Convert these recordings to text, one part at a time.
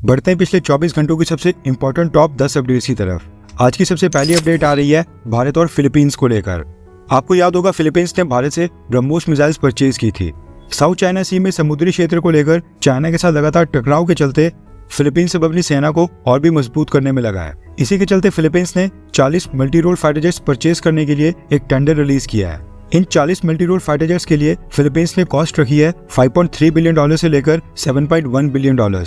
बढ़ते हैं पिछले 24 घंटों की सबसे इंपॉर्टेंट टॉप 10 अपडेट्स की तरफ। आज की सबसे पहली अपडेट आ रही है भारत और फिलीपींस को लेकर। आपको याद होगा फिलीपींस ने भारत से ब्रह्मोस मिसाइल्स परचेज की थी। साउथ चाइना सी में समुद्री क्षेत्र को लेकर चाइना के साथ लगातार टकराव के चलते फिलीपींस अब अपनी सेना को और भी मजबूत करने में लगा है। इसी के चलते फिलीपींस ने 40 multi role fighter jets purchase करने के लिए एक टेंडर रिलीज किया है। इन 40 मल्टी रोल फाइटर जेट्स के लिए फिलीपींस ने कॉस्ट रखी है $5.3 बिलियन से लेकर $7.1 बिलियन।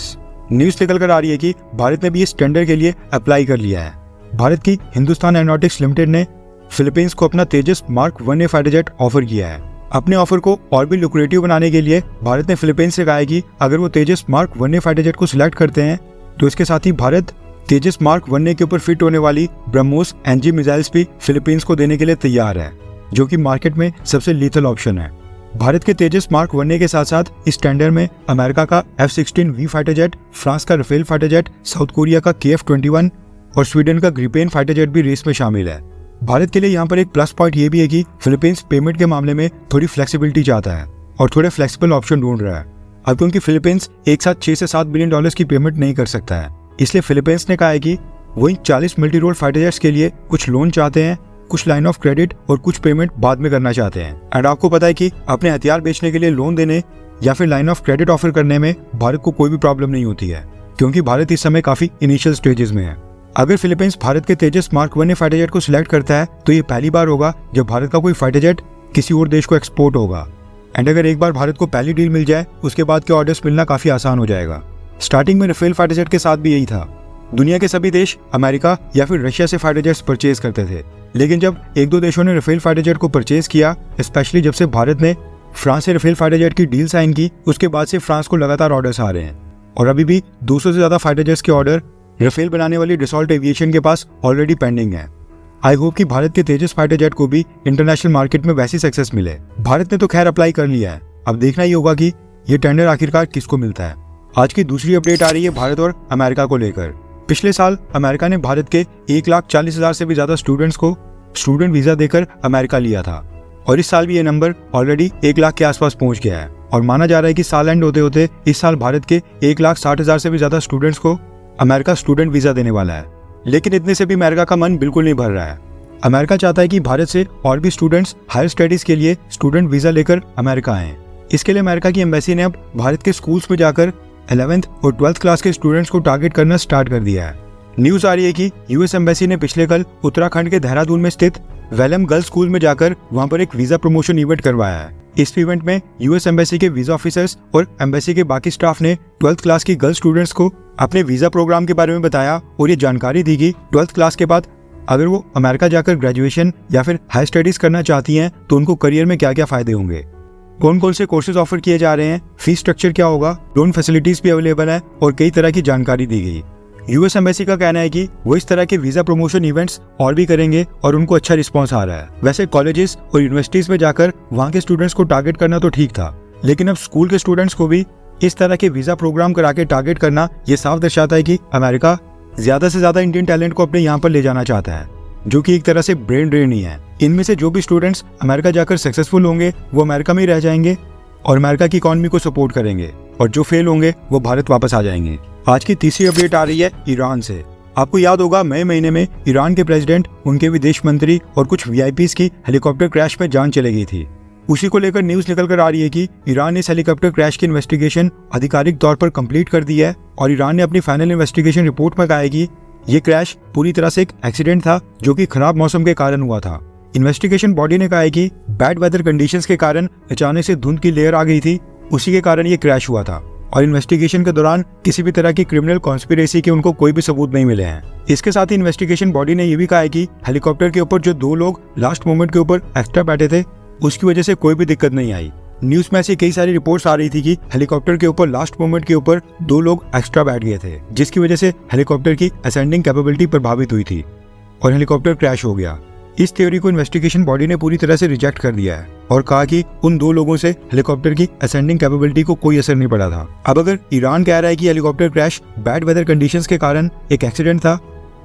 न्यूज निकल कर आ रही है कि भारत ने भी इस टेंडर के लिए अप्लाई कर लिया है। भारत की हिंदुस्तान एरोनॉटिक्स लिमिटेड ने फिलीपींस को अपना Tejas mark 1A fighter jet offer किया है। अपने ऑफर को और भी लुक्रेटिव बनाने के लिए भारत ने फिलीपींस से कहा है कि अगर वो तेजस मार्क 1A फाइटर जेट को सिलेक्ट करते हैं तो इसके साथ ही भारत तेजस मार्क 1A के ऊपर फिट होने वाली ब्रह्मोस NG मिसाइल्स भी फिलीपींस को देने के लिए तैयार है, जो कि मार्केट में सबसे लीथल ऑप्शन है। भारत के तेजस मार्क 1A के साथ साथ इस टेंडर में अमेरिका का F-16V फाइटर जेट, फ्रांस का Rafale fighter jet, South Korea का KF-21 और स्वीडन का ग्रिपेन फाइटर जेट भी रेस में शामिल है। भारत के लिए यहाँ पर एक प्लस पॉइंट ये भी है कि फिलीपींस पेमेंट के मामले में थोड़ी फ्लेक्सिबिलिटी चाहता है और थोड़े फ्लेक्सिबल ऑप्शन ढूंढ रहा है। अब क्योंकि फिलीपींस एक साथ 6 से 7 बिलियन डॉलर्स की पेमेंट नहीं कर सकता है, इसलिए फिलीपींस ने कहा है कि वो इन 40 मल्टी रोल फाइटर जेट्स के लिए कुछ लोन चाहते हैं, कुछ लाइन ऑफ क्रेडिट और कुछ पेमेंट बाद में करना चाहते हैं। एंड आपको पता है कि अपने हथियार बेचने के लिए लोन देने या फिर लाइन ऑफ क्रेडिट ऑफर करने में भारत को कोई भी प्रॉब्लम नहीं होती है, क्योंकि भारत इस समय काफी इनिशियल स्टेजेस में है। अगर फिलीपींस भारत के तेजस मार्क 1A फाइटर जेट को सिलेक्ट करता है तो ये पहली बार होगा जब भारत का कोई फाइटर जेट किसी और देश को एक्सपोर्ट होगा। एंड अगर एक बार भारत को पहली डील मिल जाए उसके बाद के ऑर्डर्स मिलना काफी आसान हो जाएगा। स्टार्टिंग में राफेल फाइटर जेट के साथ भी यही था। दुनिया के सभी देश अमेरिका या फिर रशिया से फाइटर जेट्स परचेज करते थे, लेकिन जब एक दो देशों ने राफेल फाइटर जेट को परचेज किया, स्पेशली जब से भारत ने फ्रांस से राफेल फाइटर जेट की डील साइन की, उसके बाद से फ्रांस को लगातार ऑर्डर्स आ रहे हैं और अभी भी 200 से ज्यादा फाइटर जेट्स के ऑर्डर राफेल बनाने वाली डसॉल्ट एविएशन के पास ऑलरेडी पेंडिंग है। आई होप कि भारत के तेजस फाइटर जेट को भी इंटरनेशनल मार्केट में वैसी सक्सेस मिले। भारत ने तो खैर अप्लाई कर लिया है, अब देखना ही होगा कि ये टेंडर आखिरकार किसको मिलता है। आज की दूसरी अपडेट आ रही है भारत और अमेरिका को लेकर। पिछले साल अमेरिका ने भारत के 1,40,000 से भी ज्यादा स्टूडेंट्स को स्टूडेंट वीजा देकर अमेरिका लिया था और इस साल भी ये नंबर ऑलरेडी 1 लाख के आसपास पहुंच गया है और माना जा रहा है कि साल एंड होते होते इस साल भारत के 1,60,000 से भी ज्यादा स्टूडेंट्स को अमेरिका स्टूडेंट वीजा देने वाला है। लेकिन इतने से भी अमेरिका का मन बिल्कुल नहीं भर रहा है। अमेरिका चाहता है कि भारत से और भी स्टूडेंट्स हायर स्टडीज के लिए स्टूडेंट वीजा लेकर अमेरिका आएं। इसके लिए अमेरिका की एम्बेसी ने अब भारत के स्कूल्स में जाकर 11th और 12th क्लास के स्टूडेंट्स को टारगेट करना स्टार्ट कर दिया है। न्यूज आ रही है कि यूएस एम्बेसी ने पिछले कल उत्तराखंड के देहरादून में स्थित वेलम गर्ल्स स्कूल में जाकर वहां पर एक वीजा प्रमोशन इवेंट करवाया है। इस इवेंट में यूएस एम्बेसी के वीजा ऑफिसर्स और एम्बेसी के बाकी स्टाफ ने 12th क्लास की गर्ल्स स्टूडेंट्स को अपने वीजा प्रोग्राम के बारे में बताया और ये जानकारी दी कि 12th क्लास के बाद अगर वो अमेरिका जाकर ग्रेजुएशन या फिर हायर स्टडीज करना चाहती हैं तो उनको करियर में क्या क्या फायदे होंगे, कौन कौन से कोर्सेज ऑफर किए जा रहे हैं, फीस स्ट्रक्चर क्या होगा, लोन फैसिलिटीज भी अवेलेबल है और कई तरह की जानकारी दी गई। यूएस एम्बेसी का कहना है कि वो इस तरह के वीजा प्रमोशन इवेंट्स और भी करेंगे और उनको अच्छा रिस्पांस आ रहा है। वैसे कॉलेजेस और यूनिवर्सिटीज में जाकर वहाँ के स्टूडेंट्स को टारगेट करना तो ठीक था, लेकिन अब स्कूल के स्टूडेंट्स को भी इस तरह के वीजा प्रोग्राम करा के टारगेट करना ये साफ दर्शाता है कि अमेरिका ज्यादा से ज्यादा इंडियन टैलेंट को अपने यहाँ पर ले जाना चाहता है, जो कि एक तरह से ब्रेन ड्रेन ही है। इनमें से जो भी स्टूडेंट्स अमेरिका जाकर सक्सेसफुल होंगे वो अमेरिका में ही रह जाएंगे और अमेरिका की इकॉनमी को सपोर्ट करेंगे और जो फेल होंगे वो भारत वापस आ जाएंगे। आज की तीसरी अपडेट आ रही है ईरान से। आपको याद होगा मई महीने में ईरान के प्रेसिडेंट, उनके विदेश मंत्री और कुछ वीआईपीज की हेलीकॉप्टर क्रैश में जान चली गई थी। उसी को लेकर न्यूज निकल कर आ रही है कि ईरान ने इस हेलीकॉप्टर क्रैश की इन्वेस्टिगेशन आधिकारिक तौर पर कंप्लीट कर दी है और ईरान ने अपनी फाइनल इन्वेस्टिगेशन रिपोर्ट में कहा है कि ये क्रैश पूरी तरह से एक एक्सीडेंट था जो कि खराब मौसम के कारण हुआ था। इन्वेस्टिगेशन बॉडी ने कहा है कि बैड वेदर कंडीशंस के कारण अचानक से धुंध की लेयर आ गई थी, उसी के कारण ये क्रैश हुआ था और इन्वेस्टिगेशन के दौरान किसी भी तरह की क्रिमिनल कॉन्स्पिरेसी के उनको कोई भी सबूत नहीं मिले हैं। इसके साथ ही इन्वेस्टिगेशन बॉडी ने यह भी कहा है कि हेलीकॉप्टर के ऊपर जो 2 लोग लास्ट मोमेंट के ऊपर एक्स्ट्रा बैठे थे उसकी वजह से कोई भी दिक्कत नहीं आई। न्यूज में ऐसी कई सारी रिपोर्ट्स आ रही थी कि हेलीकॉप्टर के ऊपर लास्ट मोमेंट के ऊपर 2 लोग एक्स्ट्रा बैठ गए थे, जिसकी वजह से हेलीकॉप्टर की असेंडिंग कैपेबिलिटी प्रभावित हुई थी और हेलीकॉप्टर क्रैश हो गया। इस थ्योरी को इन्वेस्टिगेशन बॉडी ने पूरी तरह से रिजेक्ट कर दिया है और कहा कि उन 2 लोगों से हेलीकॉप्टर की असेंडिंग कैपेबिलिटी को कोई असर नहीं पड़ा था। अब अगर ईरान कह रहा है कि helicopter crash bad weather conditions के कारण एक एक्सीडेंट था,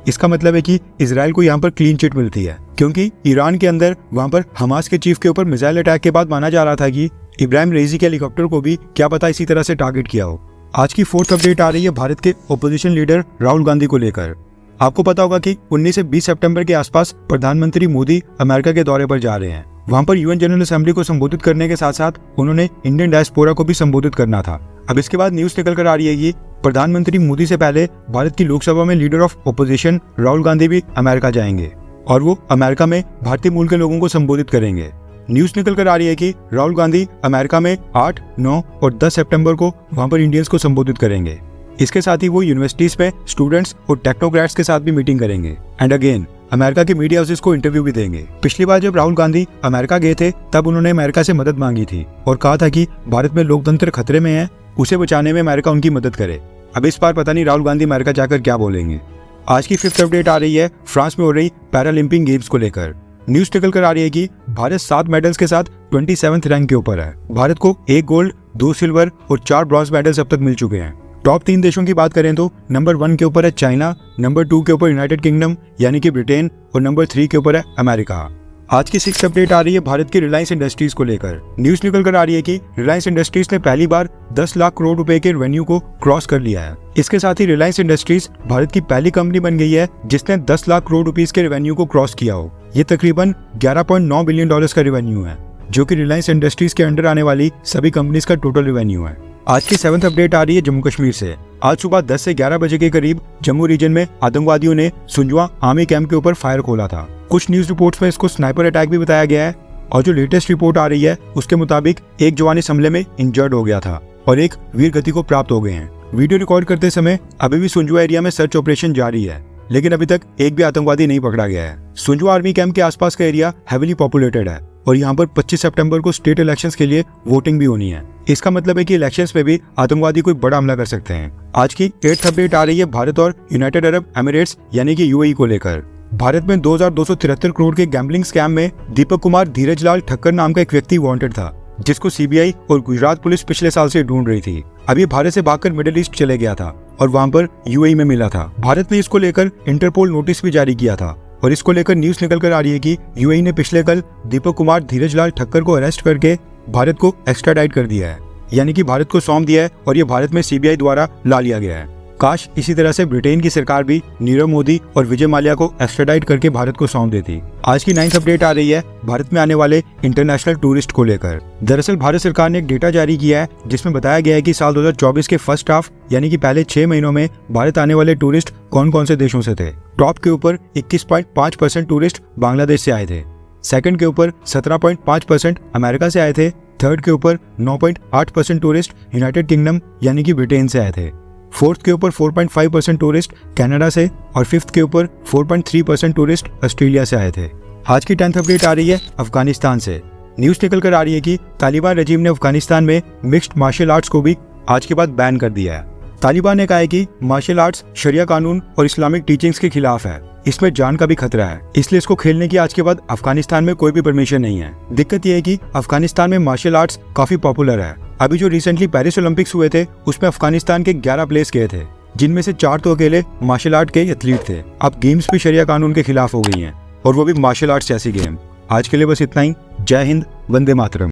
इसका मतलब है कि इजराइल को यहाँ पर क्लीन चिट मिलती है, क्योंकि ईरान के अंदर वहाँ पर हमास के चीफ के ऊपर मिसाइल अटैक के बाद माना जा रहा था कि इब्राहिम रेजी के हेलीकॉप्टर को भी क्या पता इसी तरह से टारगेट किया हो। आज की फोर्थ अपडेट आ रही है भारत के ओपोजिशन लीडर राहुल गांधी को लेकर। आपको पता होगा कि 19 से 20 सितंबर के आसपास प्रधानमंत्री मोदी अमेरिका के दौरे पर जा रहे हैं। वहां पर यूएन जनरल असेंबली को संबोधित करने के साथ साथ उन्होंने इंडियन डायस्पोरा को भी संबोधित करना था। अब इसके बाद न्यूज निकल कर आ रही है कि प्रधानमंत्री मोदी से पहले भारत की लोकसभा में leader of opposition Rahul Gandhi भी अमेरिका जाएंगे और वो अमेरिका में भारतीय मूल के लोगों को संबोधित करेंगे। न्यूज निकल कर आ रही है कि राहुल गांधी अमेरिका में 8, 9 और 10 सितंबर को वहां पर इंडियंस को संबोधित करेंगे। इसके साथ ही वो यूनिवर्सिटीज में स्टूडेंट्स और टेक्नोक्रेट्स के साथ भी मीटिंग करेंगे एंड अगेन अमेरिका के मीडिया हाउसेस को इंटरव्यू भी देंगे। पिछली बार जब राहुल गांधी अमेरिका गए थे तब उन्होंने अमेरिका से मदद मांगी थी और कहा था कि भारत में लोकतंत्र खतरे में है, उसे बचाने में अमेरिका उनकी मदद करे। अब इस बार पता नहीं राहुल गांधी अमेरिका जाकर क्या बोलेंगे। आज की फिफ्थ अपडेट आ रही है फ्रांस में हो रही पैरालंपिक गेम्स को लेकर। न्यूज निकल कर आ रही है कि भारत 7 मेडल्स के साथ 27वें रैंक के ऊपर है। भारत को 1 गोल्ड, 2 सिल्वर और 4 ब्रॉन्ज मेडल्स अब तक मिल चुके हैं। टॉप 3 देशों की बात करें तो नंबर 1 के ऊपर है चाइना, नंबर 2 के ऊपर यूनाइटेड किंगडम यानी कि ब्रिटेन और नंबर 3 के ऊपर है अमेरिका। आज की 6th अपडेट आ रही है भारत की रिलायंस इंडस्ट्रीज को लेकर। न्यूज निकल कर आ रही है कि रिलायंस इंडस्ट्रीज ने पहली बार 10 लाख करोड़ रुपए के रेवेन्यू को क्रॉस कर लिया है। इसके साथ ही रिलायंस इंडस्ट्रीज भारत की पहली कंपनी बन गई है जिसने 10 लाख करोड़ रुपीस के रेवेन्यू को क्रॉस किया हो। ये तकरीबन $11.9 बिलियन का रेवेन्यू है, जो कि रिलायंस इंडस्ट्रीज के अंडर आने वाली सभी कंपनीज का टोटल रेवेन्यू है। आज की 7th अपडेट आ रही है जम्मू कश्मीर से। आज सुबह 10 से 11 बजे के करीब जम्मू रीजन में आतंकवादियों ने सुंजवा आर्मी कैंप के ऊपर फायर खोला था। कुछ न्यूज रिपोर्ट्स में इसको स्नाइपर अटैक भी बताया गया है और जो लेटेस्ट रिपोर्ट आ रही है उसके मुताबिक एक जवान इस हमले में इंजर्ड हो गया था और एक वीर गति को प्राप्त हो गए हैं। वीडियो रिकॉर्ड करते समय अभी भी सुंजवा एरिया में सर्च ऑपरेशन जारी है, लेकिन अभी तक एक भी आतंकवादी नहीं पकड़ा गया है। सुंजवा आर्मी कैंप के आसपास का एरिया हेवीली पॉपुलेटेड है और यहाँ पर 25 सितंबर को स्टेट इलेक्शंस के लिए वोटिंग भी होनी है। इसका मतलब है कि इलेक्शंस में भी आतंकवादी कोई बड़ा हमला कर सकते हैं। आज की 8th अपडेट आ रही है भारत और यूनाइटेड अरब एमिरेट्स यानी कि यूएई को लेकर। भारत में 2273 करोड़ के गैम्बलिंग स्कैम में दीपक कुमार धीरजलाल ठक्कर नाम का एक व्यक्ति वांटेड था, जिसको सीबीआई और गुजरात पुलिस पिछले साल से ढूंढ रही थी। अब ये भारत से भागकर मिडिल ईस्ट चले गया था और वहां पर यूएई में मिला था। भारत ने इसको लेकर इंटरपोल नोटिस भी जारी किया था और इसको लेकर न्यूज निकल कर आ रही है कि यूएई ने पिछले कल दीपक कुमार धीरजलाल ठक्कर को अरेस्ट करके भारत को एक्स्ट्राडाइट कर दिया है, यानी कि भारत को सौंप दिया है और ये भारत में सीबीआई द्वारा ला लिया गया है। काश इसी तरह से ब्रिटेन की सरकार भी नीरव मोदी और विजय माल्या को एक्स्ट्राडाइट करके भारत को सौंप देती। आज की 9th अपडेट आ रही है भारत में आने वाले इंटरनेशनल टूरिस्ट को लेकर। दरअसल भारत सरकार ने एक डेटा जारी किया है जिसमें बताया गया है कि साल 2024 के फर्स्ट हाफ यानी कि पहले 6 महीनों में भारत आने वाले टूरिस्ट कौन कौन से देशों से थे। टॉप के ऊपर 21.5% टूरिस्ट बांग्लादेश से आए थे, सेकंड के ऊपर 17.5% अमेरिका से आए थे, थर्ड के ऊपर 9.8% टूरिस्ट यूनाइटेड किंगडम यानी कि ब्रिटेन से आए थे, फोर्थ के ऊपर 4.5% टूरिस्ट कनाडा से और फिफ्थ के ऊपर 4.3% टूरिस्ट ऑस्ट्रेलिया से आए थे। आज की 10th अपडेट आ रही है अफगानिस्तान से। न्यूज निकल कर आ रही है कि तालिबान रजीम ने अफगानिस्तान में मिक्स्ड मार्शल आर्ट्स को भी आज के बाद बैन कर दिया है। तालिबान ने कहा है कि मार्शल आर्ट्स शरिया कानून और इस्लामिक टीचिंग्स के खिलाफ है, इसमें जान का भी खतरा है, इसलिए इसको खेलने की आज के बाद अफगानिस्तान में कोई भी परमिशन नहीं है। दिक्कत यह है कि अफगानिस्तान में मार्शल आर्ट्स काफी पॉपुलर है। अभी जो रिसेंटली पेरिस ओलंपिक्स हुए थे उसमें अफगानिस्तान के 11 प्लेस गए थे, जिनमें से 4 तो अकेले मार्शल आर्ट के एथलीट थे। अब गेम्स भी शरिया कानून के खिलाफ हो गई हैं और वो भी मार्शल आर्ट्स जैसी गेम। आज के लिए बस इतना ही। जय हिंद, वंदे मातरम।